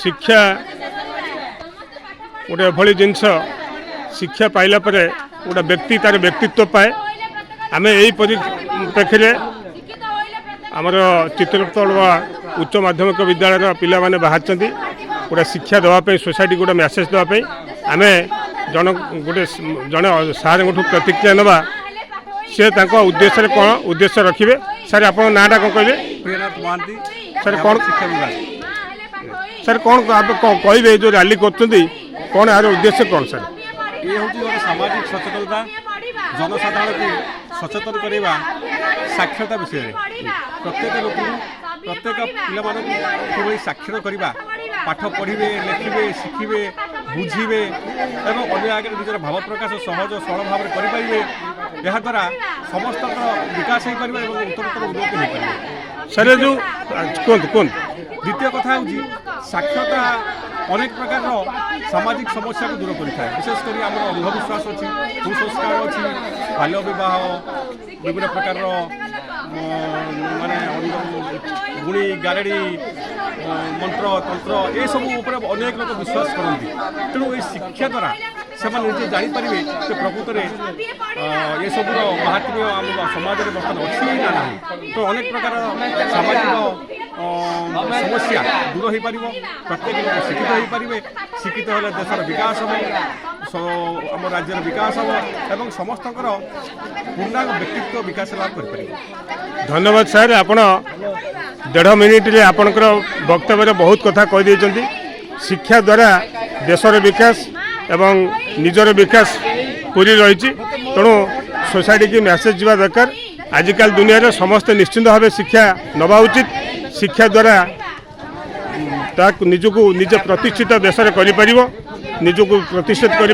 शिक्षा गोटे एभली जिनस शिक्षा पाइला परे गोटे व्यक्ति तार व्यक्तित्व पाए आम यही परिप्रेक्षी आमर चित्रतोड़ उच्च माध्यमिक विद्यालय पिला माने बाहर गोटे शिक्षा देवाई सोसाइटी गोटे मेसेज देवाई आम जन गोटे जड़े सार प्रतिक्रिया नवा सी उद्देश्य कौन उद्देश्य रखिए सर आप नाटा कौन कहे प्रियनाथ महांती सर कौन शिक्षा विभाग सर कौन आप कहे जो रैली कौन यार उद्देश्य कौन सर ये हूँ गोटे सामाजिक सचेतनता जनसाधारण को सचेतन करवा साक्षरता विषय प्रत्येक लोक प्रत्येक पिला साक्षर करवा पाठ पढ़े लिखे शिखे बुझे और अन्य आगे निजर भाव प्रकाश सहज सरल भाव में करेंगे याद्वारा समस्त विकास हो पार और उत्तरोत्तर उन्नति हो पार सर जो कौन द्वितीय कथा हूँ साक्षरता अनेक प्रकार सामाजिक समस्या को दूर करें विशेषकर आम अंधविश्वास अच्छी कुसंस्कार अच्छी बाल्य विवाह विभिन्न प्रकार माने गुणी गारेड़ी मंत्र तंत्र ये सब अनेक लोग विश्वास करती तेणु ये शिक्षा द्वारा से निजे जापर कि प्रकृत में ये सब महात्म्य आम समाज में बर्तमान अच्छी ना ना तो अनेक प्रकार सामाजिक समस्या दूर हो पार प्रत्येक लोग शिक्षित हो पारे शिक्षित हेल्ले देशर विकास हम आम राज्यर विकास हम एवं समस्त पूर्णांग व्यक्तित्व विकास लाभ कर। धन्यवाद सर आप 1.5 मिनिट आपणकर वक्तव्य बहुत कथा कहीदे शिक्षा द्वारा देशर विकास एवं निजर विकास पूरी रही तेणु सोसाइटी की मैसेज जावा दरकार आजिकल दुनिया रे समस्त निश्चिंत भाव शिक्षा नवा उचित शिक्षा द्वारा निजको निजे प्रतिष्ठित देश में कर निजको प्रतिष्ठित कर